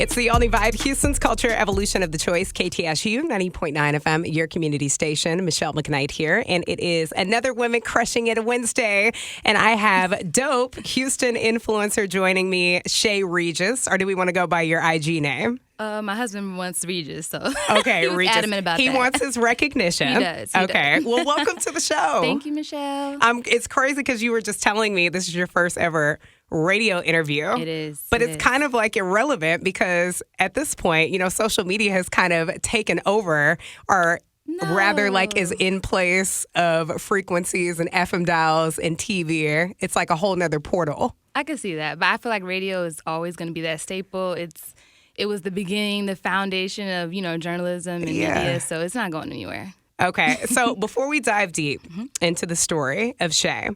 It's the only vibe, Houston's culture evolution of the choice, KTSU 90.9 FM, your community station. Michele McKnight here, and it is another Women Crushing It Wednesday, and I have dope Houston influencer joining me, Shay Regis, or do we want to go by your IG name? My husband wants Regis, so okay, he was Regis. adamant about he that. He wants his recognition. He does. Okay, well, welcome to the show. Thank you, Michele. It's crazy because you were just telling me this is your first ever radio interview. It is. But it's kind of like irrelevant because at this point, you know, social media has kind of taken over or rather like is in place of frequencies and FM dials and TV. It's like a whole nother portal. I can see that. But I feel like radio is always going to be that staple. It was the beginning, the foundation of, you know, journalism and media. So it's not going anywhere. Okay. So before we dive deep into the story of Shay,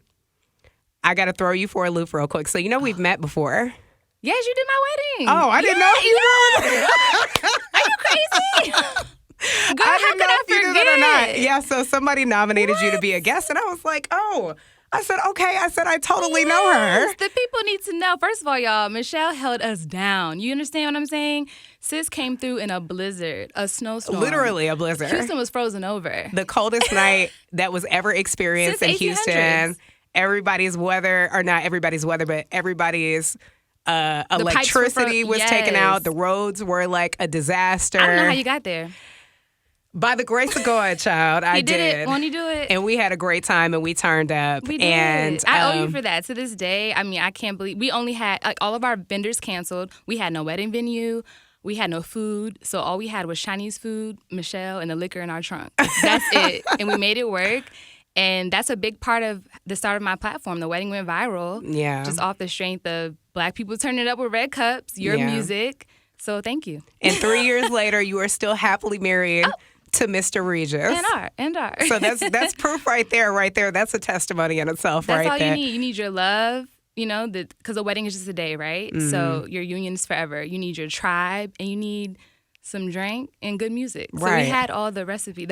I got to throw you for a loop real quick. So, you know, we've met before. Yes, you did my wedding. Oh, I didn't know you did. Are you crazy? Girl, I didn't know if you did it or not. Yeah, so somebody nominated you to be a guest, and I was like, oh. I said, okay. I totally know her. The people need to know. First of all, y'all, Michele held us down. You understand what I'm saying? Sis came through in a blizzard, a snowstorm. Literally a blizzard. Houston was frozen over. The coldest night that was ever experienced in Houston. Everybody's weather, or not everybody's weather, but everybody's electricity was taken out. The roads were like a disaster. I don't know how you got there. By the grace of God, child, I did. It. Won't you do it? And we had a great time, and we turned up. We did. And I owe you for that. To this day, I mean, I can't believe we only had all of our vendors canceled. We had no wedding venue. We had no food. So all we had was Chinese food, Michele, and the liquor in our trunk. That's it. And we made it work. And that's a big part of the start of my platform. The wedding went viral. Yeah. Just off the strength of Black people turning it up with red cups, your music. So thank you. And 3 years later, you are still happily married. To Mr. Regis. And are. So that's proof right there. That's a testimony in itself, that's right all there. You need. You need your love, you know, because a wedding is just a day, right? Mm-hmm. So your union is forever. You need your tribe, and you need some drink and good music. So we had all the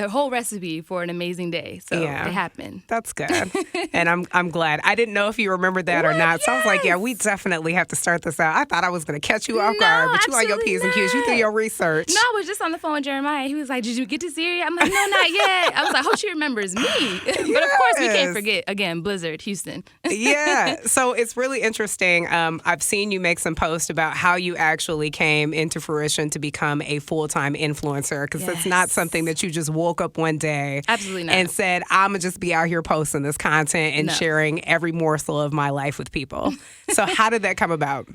whole recipe for an amazing day. So it happened. That's good. And I'm glad. I didn't know if you remembered that or not. So I was like, yeah, we definitely have to start this out. I thought I was going to catch you off guard, but you on your P's and Q's. You do your research. No, I was just on the phone with Jeremiah. He was like, did you get to see her? I'm like, no, not yet. I was like, hope she remembers me. But of course, we can't forget, again, Blizzard, Houston. Yeah. So it's really interesting. I've seen you make some posts about how you actually came into fruition to become a full-time influencer, because it's not something that you just woke up one day and said, I'm going to just be out here posting this content and sharing every morsel of my life with people. So how did that come about?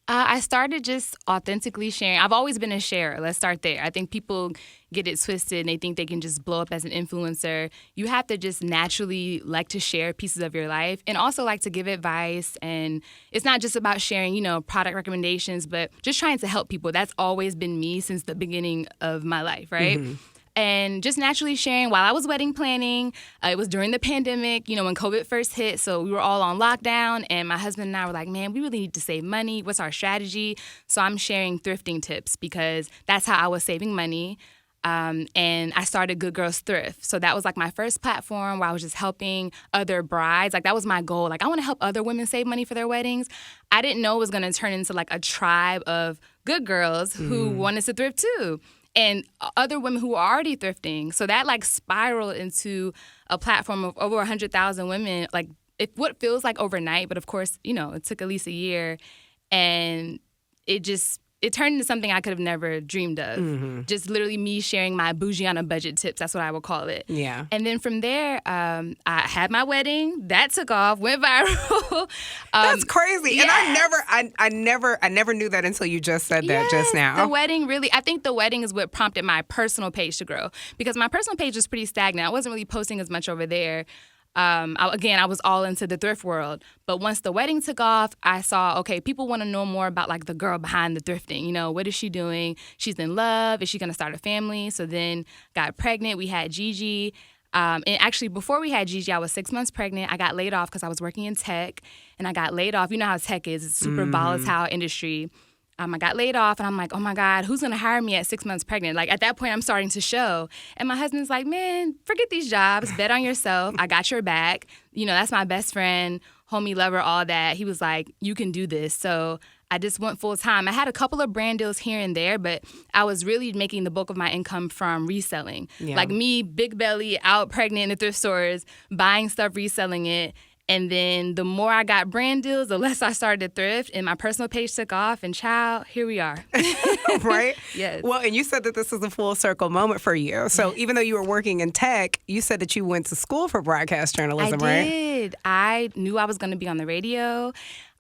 I started just authentically sharing. I've always been a sharer. Let's start there. I think people get it twisted and they think they can just blow up as an influencer. You have to just naturally like to share pieces of your life and also like to give advice. And it's not just about sharing, you know, product recommendations, but just trying to help people. That's always been me since the beginning of my life, right? Mm-hmm. And just naturally sharing while I was wedding planning. It was during the pandemic, you know, when COVID first hit. So we were all on lockdown, and my husband and I were like, man, we really need to save money. What's our strategy? So I'm sharing thrifting tips because that's how I was saving money. And I started Good Girls Thrift. So that was like my first platform where I was just helping other brides. Like that was my goal. Like I want to help other women save money for their weddings. I didn't know it was going to turn into like a tribe of good girls who wanted to thrift too. And other women who are already thrifting. So that like spiraled into a platform of over 100,000 women, like what feels like overnight. But of course, you know, it took at least a year. And it turned into something I could have never dreamed of. Mm-hmm. Just literally me sharing my bougie on a budget tips. That's what I would call it. Yeah. And then from there, I had my wedding. That took off, went viral. That's crazy. Yes. And I never knew that until you just said that just now. The wedding I think the wedding is what prompted my personal page to grow, because my personal page was pretty stagnant. I wasn't really posting as much over there. I was all into the thrift world. But once the wedding took off, I saw, okay, people want to know more about like the girl behind the thrifting. You know, what is she doing? She's in love. Is she going to start a family? So then got pregnant. We had Gigi. And actually, before we had Gigi, I was 6 months pregnant. I got laid off because I was working in tech. And I got laid off. You know how tech is. It's a super volatile industry. I got laid off, and I'm like, oh, my God, who's going to hire me at 6 months pregnant? Like, at that point, I'm starting to show. And my husband's like, man, forget these jobs. Bet on yourself. I got your back. You know, that's my best friend, homie, lover, all that. He was like, you can do this. So I just went full time. I had a couple of brand deals here and there, but I was really making the bulk of my income from reselling. Yeah. Like me, big belly, out pregnant in the thrift stores, buying stuff, reselling it. And then the more I got brand deals, the less I started to thrift, and my personal page took off, and child, here we are. Right? Yes. Well, and you said that this is a full circle moment for you. So even though you were working in tech, you said that you went to school for broadcast journalism, right? I did. I knew I was going to be on the radio.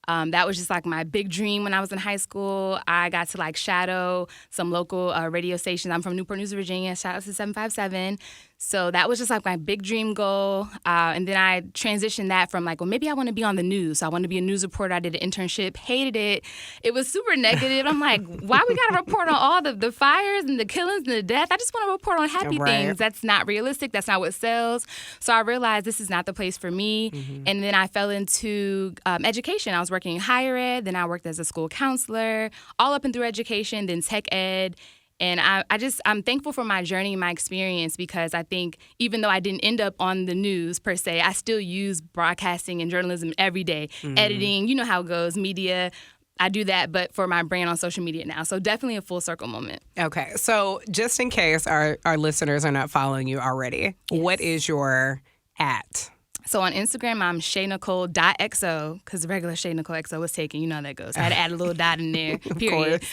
That was just like my big dream when I was in high school. I got to like shadow some local radio stations. I'm from Newport News, Virginia. Shout out to 757. So that was just like my big dream goal. And then I transitioned that from like, well, maybe I want to be on the news. So I want to be a news reporter. I did an internship, hated it. It was super negative. I'm like, why we got to report on all the fires and the killings and the death? I just want to report on happy things. That's not realistic. That's not what sells. So I realized this is not the place for me. Mm-hmm. And then I fell into education. I was working in higher ed. Then I worked as a school counselor, all up and through education, then tech ed. And I'm thankful for my journey and my experience, because I think even though I didn't end up on the news per se, I still use broadcasting and journalism every day. Mm-hmm. Editing, you know how it goes, media. I do that, but for my brand on social media now. So definitely a full circle moment. Okay. So just in case our listeners are not following you already, what is your @ So on Instagram, I'm ShayNicole.xo, because the regular Shay Nicole XO was taken. You know how that goes. I had to add a little dot in there, period.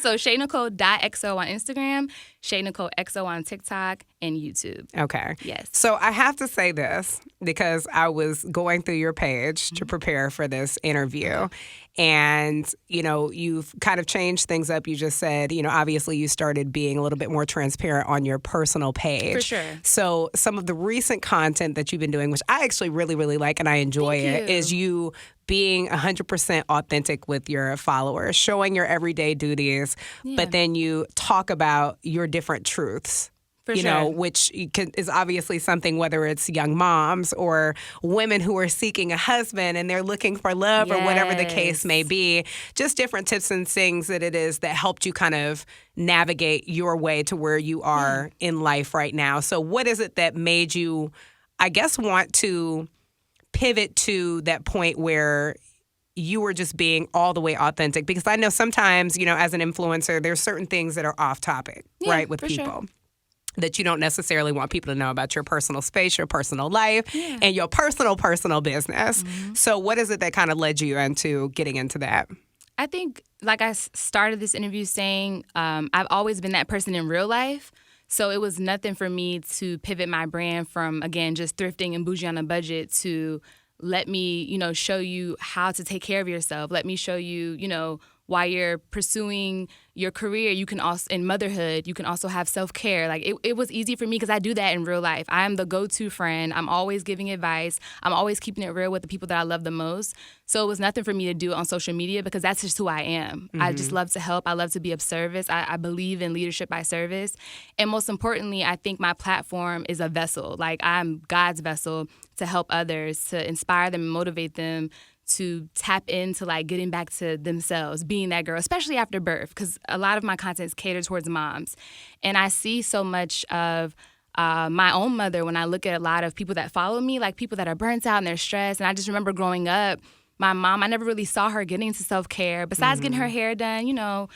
So ShayNicole.xo on Instagram, Shay Nicole XO on TikTok and YouTube. Okay. Yes. So I have to say this because I was going through your page to prepare for this interview. And, you know, you've kind of changed things up. You just said, you know, obviously you started being a little bit more transparent on your personal page. For sure. So some of the recent content that you've been doing, which I actually really, really like and I enjoy is you being 100% authentic with your followers, showing your everyday duties, but then you talk about your different truths. You know, which is obviously something, whether it's young moms or women who are seeking a husband and they're looking for love or whatever the case may be, just different tips and things that it is that helped you kind of navigate your way to where you are in life right now. So what is it that made you, I guess, want to pivot to that point where you were just being all the way authentic? Because I know sometimes, you know, as an influencer, there's certain things that are off topic, right, with people. Sure. That you don't necessarily want people to know about your personal space, your personal life, and your personal business. Mm-hmm. So what is it that kind of led you into getting into that? I think, like I started this interview saying, I've always been that person in real life. So it was nothing for me to pivot my brand from, again, just thrifting and bougie on a budget to let me, you know, show you how to take care of yourself. Let me show you, you know, while you're pursuing your career, you can also, in motherhood, you can also have self-care. Like, it was easy for me because I do that in real life. I am the go-to friend. I'm always giving advice. I'm always keeping it real with the people that I love the most. So it was nothing for me to do it on social media because that's just who I am. Mm-hmm. I just love to help. I love to be of service. I believe in leadership by service. And most importantly, I think my platform is a vessel. Like, I'm God's vessel to help others, to inspire them and motivate them to tap into like getting back to themselves, being that girl, especially after birth, because a lot of my content is catered towards moms. And I see so much of my own mother when I look at a lot of people that follow me, like people that are burnt out and they're stressed. And I just remember growing up, my mom, I never really saw her getting into self-care. Besides getting her hair done, you know,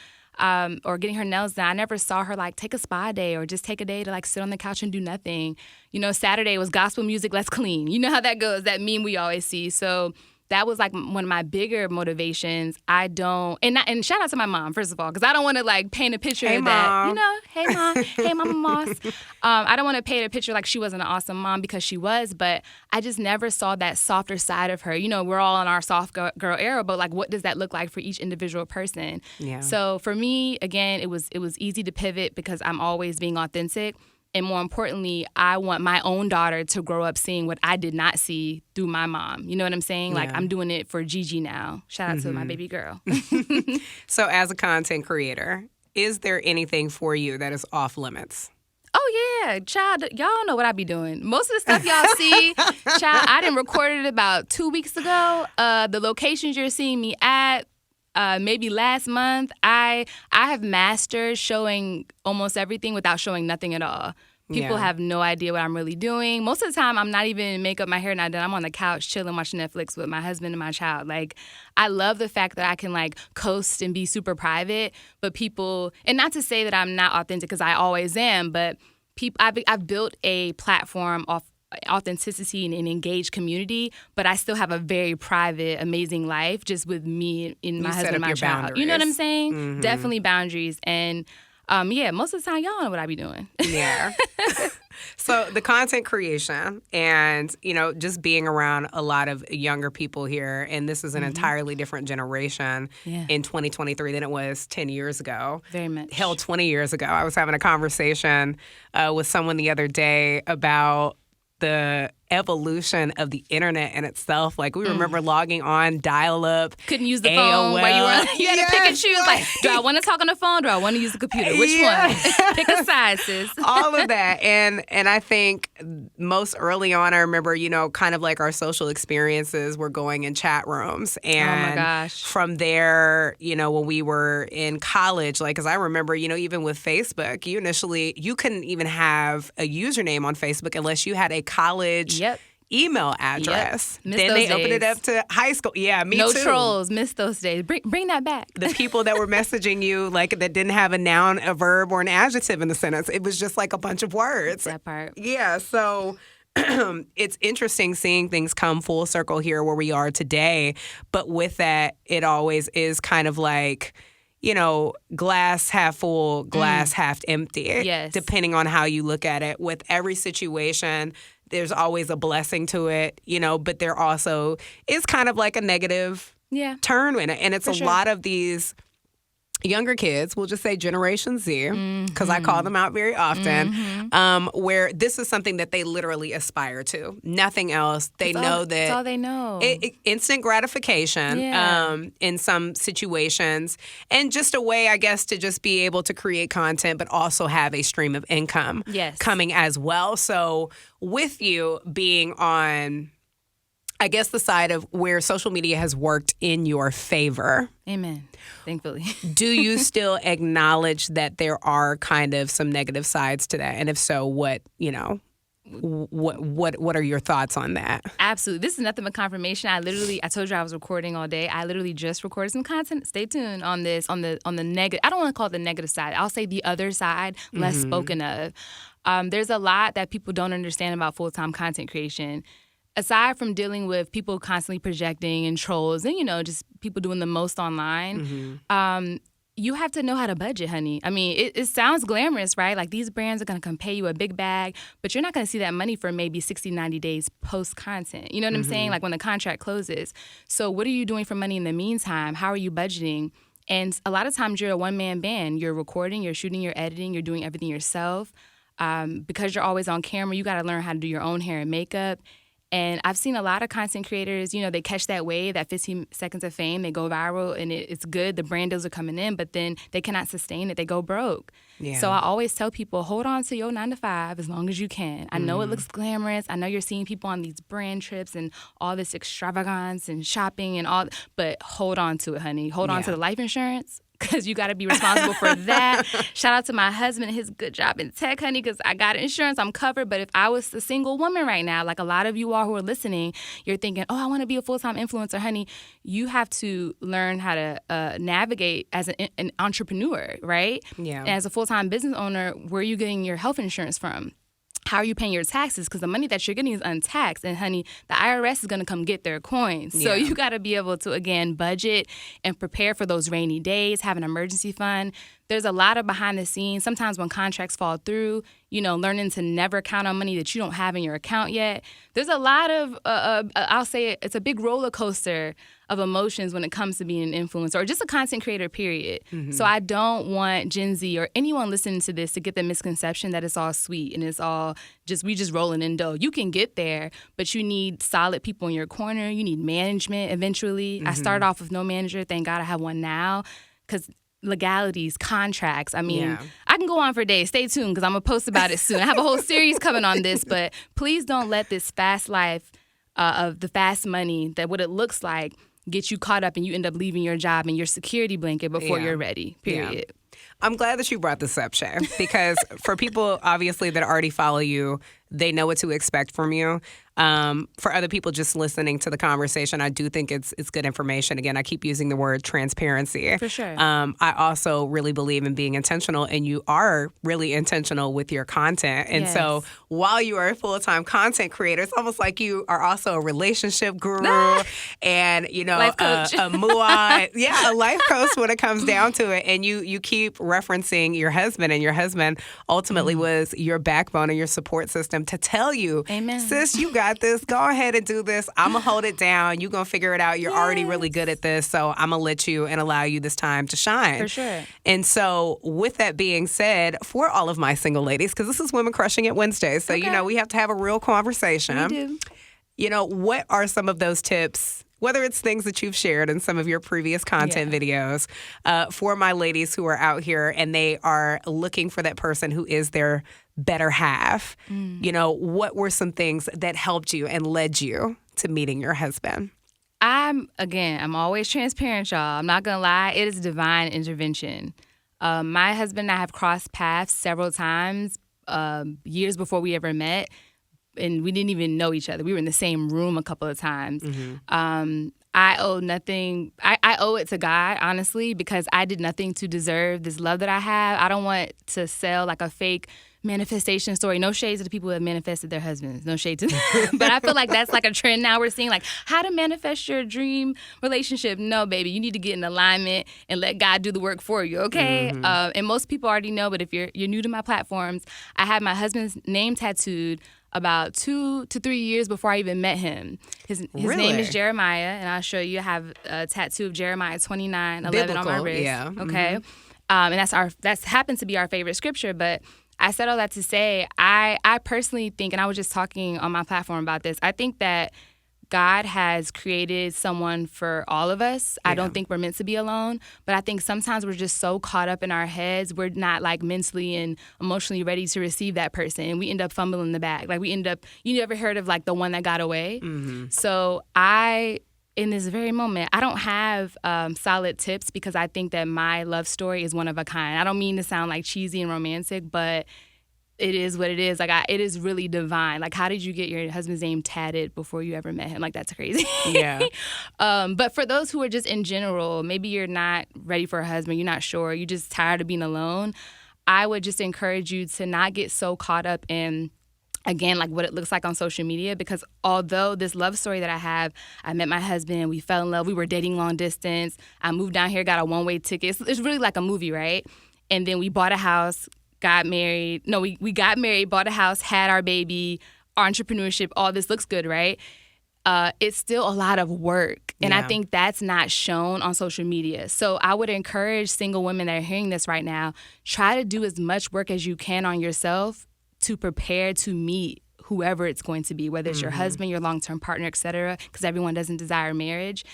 or getting her nails done, I never saw her like take a spa day or just take a day to like sit on the couch and do nothing. You know, Saturday was gospel music, let's clean. You know how that goes, that meme we always see. So that was like one of my bigger motivations. And shout out to my mom, first of all, because I don't want to like paint a picture of that. You know, hey mom, hey Mama Moss. I don't want to paint a picture like she wasn't an awesome mom, because she was, but I just never saw that softer side of her. You know, we're all in our soft girl era, but like, what does that look like for each individual person? Yeah. So for me, again, it was easy to pivot because I'm always being authentic. And more importantly, I want my own daughter to grow up seeing what I did not see through my mom. You know what I'm saying? Yeah. Like, I'm doing it for Gigi now. Shout out to my baby girl. So as a content creator, is there anything for you that is off limits? Oh, yeah. Child, y'all know what I be doing. Most of the stuff y'all see, child, I done recorded it about 2 weeks ago. The locations you're seeing me at, maybe last month, I have mastered showing almost everything without showing nothing at all. People have no idea what I'm really doing. Most of the time, I'm not even makeup, my hair not done. I'm on the couch chilling, watching Netflix with my husband and my child. Like, I love the fact that I can like coast and be super private, but people, and not to say that I'm not authentic because I always am, but I've built a platform off authenticity and an engaged community, but I still have a very private, amazing life just with me and my husband and my child. Boundaries. You know what I'm saying? Definitely boundaries. And most of the time, y'all know what I be doing. Yeah. So the content creation and, just being around a lot of younger people here, and this is an entirely different generation in 2023 than it was 10 years ago. Very much. Hell, 20 years ago. I was having a conversation with someone the other day about the evolution of the internet in itself. Like, we remember logging on dial-up. Couldn't use the AOL. phone where you had to pick and choose. Like, do I want to talk on the phone? Do I want to use the computer? Which one? Pick a side, sis. All of that. And I think most early on, I remember, kind of like our social experiences were going in chat rooms. And oh my gosh. From there, when we were in college, like, because I remember, even with Facebook, you couldn't even have a username on Facebook unless you had a college email address. Yep. Then they opened it up to high school. Yeah, me too. No trolls. Miss those days. Bring that back. The people that were messaging you, like, that didn't have a noun, a verb, or an adjective in the sentence. It was just like a bunch of words. That part. Yeah, so it's interesting seeing things come full circle here where we are today. But with that, it always is kind of like, glass half full, glass half empty. Yes. Depending on how you look at it. With every situation, there's always a blessing to it, but there also is kind of like a negative turn in it. And it's lot of these younger kids, we'll just say Generation Z, because I call them out very often, where this is something that they literally aspire to. Nothing else. That's all they know. Instant gratification in some situations, and just a way, I guess, to just be able to create content, but also have a stream of income coming as well. So with you being on, I guess, the side of where social media has worked in your favor. Amen. Thankfully. Do you still acknowledge that there are kind of some negative sides to that? And if so, what are your thoughts on that? Absolutely. This is nothing but confirmation. I told you I was recording all day. I literally just recorded some content. Stay tuned on this, on the negative. I don't want to call it the negative side. I'll say the other side, less spoken of. There's a lot that people don't understand about full-time content creation. Aside from dealing with people constantly projecting and trolls and, just people doing the most online, you have to know how to budget, honey. I mean, it sounds glamorous, right? Like, these brands are going to come pay you a big bag, but you're not going to see that money for maybe 60, 90 days post-content. You know what I'm saying? Like, when the contract closes. So what are you doing for money in the meantime? How are you budgeting? And a lot of times you're a one-man band. You're recording, you're shooting, you're editing, you're doing everything yourself. Because you're always on camera, you got to learn how to do your own hair and makeup. And I've seen a lot of content creators, they catch that wave, that 15 seconds of fame, they go viral, and it's good. The brand deals are coming in, but then they cannot sustain it. They go broke. Yeah. So I always tell people, hold on to your 9 to 5 as long as you can. I know it looks glamorous. I know you're seeing people on these brand trips and all this extravagance and shopping and all, but hold on to it, honey. Hold on to the life insurance, because you got to be responsible for that. Shout out to my husband and his good job in tech, honey, because I got insurance. I'm covered. But if I was a single woman right now, like a lot of you all who are listening, you're thinking, oh, I want to be a full-time influencer, honey. You have to learn how to navigate as an entrepreneur, right? Yeah. And as a full-time business owner, where are you getting your health insurance from? How are you paying your taxes? Because the money that you're getting is untaxed. And, honey, the IRS is going to come get their coins. So you got to be able to, again, budget and prepare for those rainy days, have an emergency fund. There's a lot of behind the scenes. Sometimes when contracts fall through, learning to never count on money that you don't have in your account yet. There's a lot of, I'll say it's a big roller coaster of emotions when it comes to being an influencer or just a content creator, period. So I don't want Gen Z or anyone listening to this to get the misconception that it's all sweet and it's all we just rolling in dough. You can get there, but you need solid people in your corner. You need management eventually. I started off with no manager. Thank God I have one now, because legalities, contracts. I mean, I can go on for days. Stay tuned, because I'm going to post about it soon. I have a whole series coming on this, but please don't let this fast life of the fast money, that what it looks like, get you caught up and you end up leaving your job and your security blanket before you're ready, period. I'm glad that you brought this up, Shay, because for people, obviously, that already follow you, they know what to expect from you. For other people just listening to the conversation, I do think it's good information. Again, I keep using the word transparency. For sure. I also really believe in being intentional, and you are really intentional with your content. And so while you are a full-time content creator, it's almost like you are also a relationship guru and, life coach. a MUA. Yeah, a life coach when it comes down to it. And you keep referencing your husband, and your husband ultimately was your backbone and your support system to tell you, Amen. Sis, you got this. Go ahead and do this. I'm going to hold it down. You're going to figure it out. You're already really good at this. So I'm going to let you and allow you this time to shine. For sure. And so with that being said, for all of my single ladies, because this is Women Crushing It Wednesday, so, we have to have a real conversation. We do. What are some of those tips, whether it's things that you've shared in some of your previous content videos, for my ladies who are out here and they are looking for that person who is their better half? What were some things that helped you and led you to meeting your husband? I'm always transparent, y'all. I'm not going to lie. It is divine intervention. My husband and I have crossed paths several times, years before we ever met, and we didn't even know each other. We were in the same room a couple of times. I owe nothing. I owe it to God, honestly, because I did nothing to deserve this love that I have. I don't want to sell like a fake manifestation story. No shade to the people that manifested their husbands. No shade to them. But I feel like that's like a trend now we're seeing, like how to manifest your dream relationship. No, baby, you need to get in alignment and let God do the work for you, okay? And most people already know, but if you're new to my platforms, I had my husband's name tattooed about 2 to 3 years before I even met him. His name is Jeremiah, and I'll show you. I have a tattoo of Jeremiah 29:11 on my wrist. Yeah. Okay, and that's happens to be our favorite scripture. But I said all that to say, I personally think, and I was just talking on my platform about this, I think that God has created someone for all of us. I don't think we're meant to be alone, but I think sometimes we're just so caught up in our heads, we're not like mentally and emotionally ready to receive that person, and we end up fumbling the bag. Like you ever heard of like the one that got away? So in this very moment, I don't have solid tips because I think that my love story is one of a kind. I don't mean to sound like cheesy and romantic, but it is what it is. Like it is really divine. Like, how did you get your husband's name tatted before you ever met him? Like, that's crazy. Yeah. But for those who are just in general, maybe you're not ready for a husband, you're not sure, you're just tired of being alone, I would just encourage you to not get so caught up in, again, like what it looks like on social media, because although this love story that I met my husband, we fell in love, we were dating long distance, I moved down here, got a one-way ticket. It's really like a movie, right? And then we bought a house, got married. No, we got married, bought a house, had our baby, entrepreneurship, all this looks good, right? It's still a lot of work. And I think that's not shown on social media. So I would encourage single women that are hearing this right now, try to do as much work as you can on yourself to prepare to meet whoever it's going to be, whether it's your husband, your long-term partner, et cetera, because everyone doesn't desire marriage.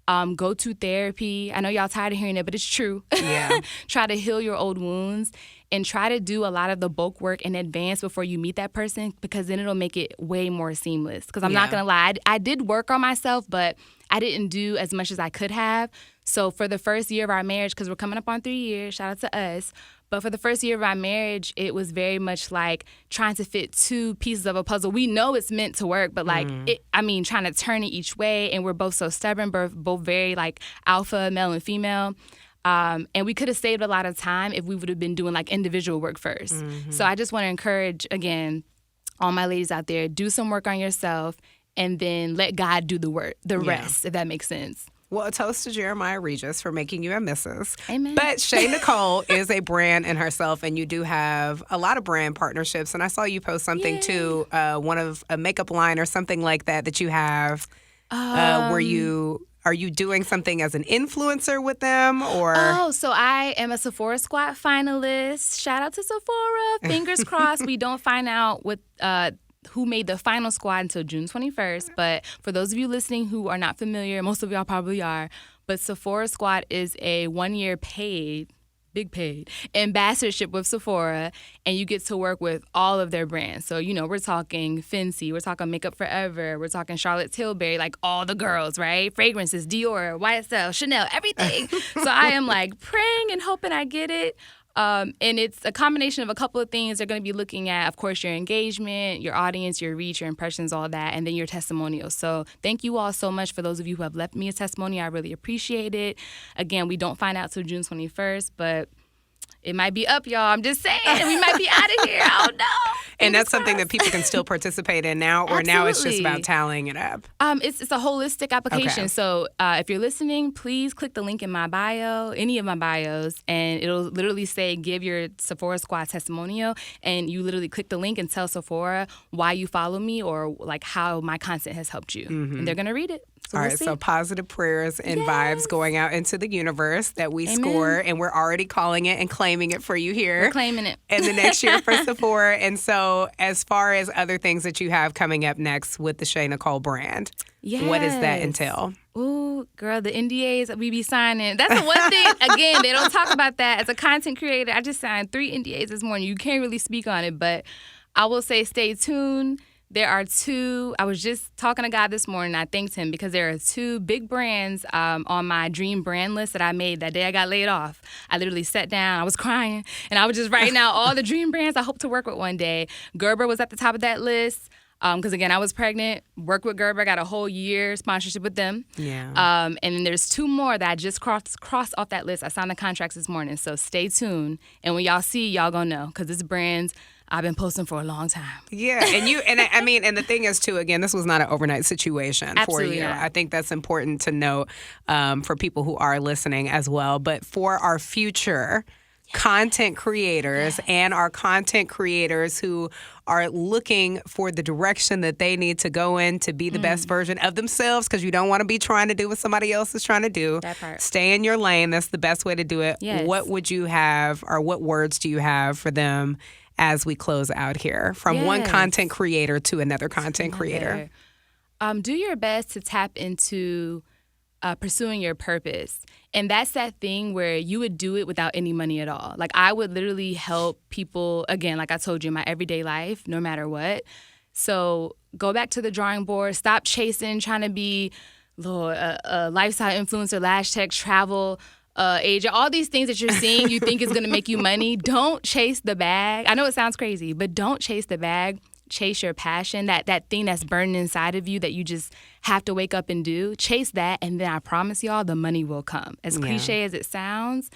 Go to therapy. I know y'all tired of hearing it, but it's true. Yeah. Try to heal your old wounds and try to do a lot of the bulk work in advance before you meet that person, because then it'll make it way more seamless. Because I'm not going to lie, I did work on myself, but I didn't do as much as I could have. So for the first year of our marriage, because we're coming up on 3 years, shout out to us, but for the first year of our marriage, it was very much like trying to fit two pieces of a puzzle. We know it's meant to work, but like, trying to turn it each way. And we're both so stubborn, both very like alpha, male and female. And we could have saved a lot of time if we would have been doing like individual work first. So I just want to encourage, again, all my ladies out there, do some work on yourself and then let God do the work, the rest, if that makes sense. Well, a toast to Jeremiah Regis for making you a missus. Amen. But Shay Nicole is a brand in herself, and you do have a lot of brand partnerships. And I saw you post something too, one of a makeup line or something like that you have. Are you doing something as an influencer with them, or? Oh, so I am a Sephora Squad finalist. Shout out to Sephora. Fingers crossed we don't find out what who made the final squad until June 21st. But for those of you listening who are not familiar, most of y'all probably are, but Sephora Squad is a 1-year paid ambassadorship with Sephora, and you get to work with all of their brands. So, we're talking Fenty, we're talking Makeup Forever, we're talking Charlotte Tilbury, like all the girls, right? Fragrances, Dior, YSL, Chanel, everything. So I am like praying and hoping I get it. And it's a combination of a couple of things. They're going to be looking at, of course, your engagement, your audience, your reach, your impressions, all that, and then your testimonials. So thank you all so much for those of you who have left me a testimonial. I really appreciate it. Again, we don't find out till June 21st, but it might be up, y'all. I'm just saying. We might be out of here. I don't know. And that's something that people can still participate in now, or now it's just about tallying it up? It's a holistic application. Okay. So if you're listening, please click the link in my bio, any of my bios, and it'll literally say, give your Sephora Squad testimonial. And you literally click the link and tell Sephora why you follow me or like how my content has helped you. And they're going to read it. So All we'll right, see. so positive prayers and vibes going out into the universe that we score, and we're already calling it and claiming it for you here. We're claiming it. And the next year for Sephora. And so as far as other things that you have coming up next with the Shay Nicole brand, what does that entail? Ooh, girl, the NDAs we be signing. That's the one thing, again, they don't talk about that. As a content creator, I just signed 3 NDAs this morning. You can't really speak on it, but I will say stay tuned. There are 2, I was just talking to God this morning, I thanked him because there are 2 big brands on my dream brand list that I made that day I got laid off. I literally sat down, I was crying, and I was just writing out all the dream brands I hope to work with one day. Gerber was at the top of that list because, again, I was pregnant, worked with Gerber, got a whole year sponsorship with them. Yeah. And then there's 2 more that I just crossed off that list. I signed the contracts this morning, so stay tuned. And when y'all see, y'all gonna know because this brand's I've been posting for a long time. Yeah, and the thing is too, again, this was not an overnight situation Absolutely for you. not. I think that's important to note for people who are listening as well. But for our future content creators and our content creators who are looking for the direction that they need to go in to be the best version of themselves, because you don't want to be trying to do what somebody else is trying to do. That part. Stay in your lane. That's the best way to do it. Yes. What would you have, or what words do you have for them as we close out here, from one content creator to another content creator? Do your best to tap into pursuing your purpose. And that's that thing where you would do it without any money at all. Like, I would literally help people, again, like I told you, in my everyday life, no matter what. So go back to the drawing board. Stop chasing, trying to be a lifestyle influencer, lash tech, travel age, all these things that you're seeing you think is going to make you money. Don't chase the bag. I know it sounds crazy, but don't chase the bag. Chase your passion, that thing that's burning inside of you that you just have to wake up and do. Chase that, and then I promise y'all the money will come. As cliche as it sounds,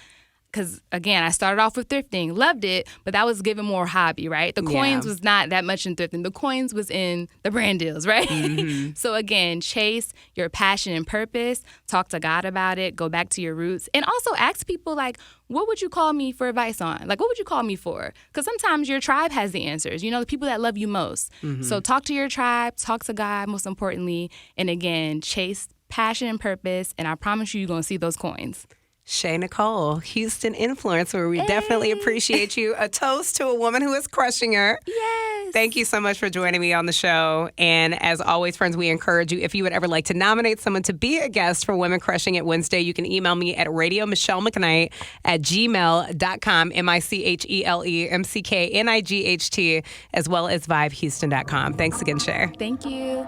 because, again, I started off with thrifting, loved it, but that was given more hobby, right? The coins was not that much in thrifting. The coins was in the brand deals, right? So, again, chase your passion and purpose. Talk to God about it. Go back to your roots. And also ask people, like, what would you call me for advice on? Like, what would you call me for? Because sometimes your tribe has the answers, the people that love you most. So talk to your tribe, talk to God, most importantly, and, again, chase passion and purpose, and I promise you're going to see those coins. Shay Nicole, Houston influencer. We definitely appreciate you. A toast to a woman who is crushing her. Yes. Thank you so much for joining me on the show. And as always, friends, we encourage you, if you would ever like to nominate someone to be a guest for Women Crushing It Wednesday, you can email me at radiomichellemcknight@gmail.com, MichelemcKnight, as well as vibehouston.com. Thanks again, Shay. Thank you.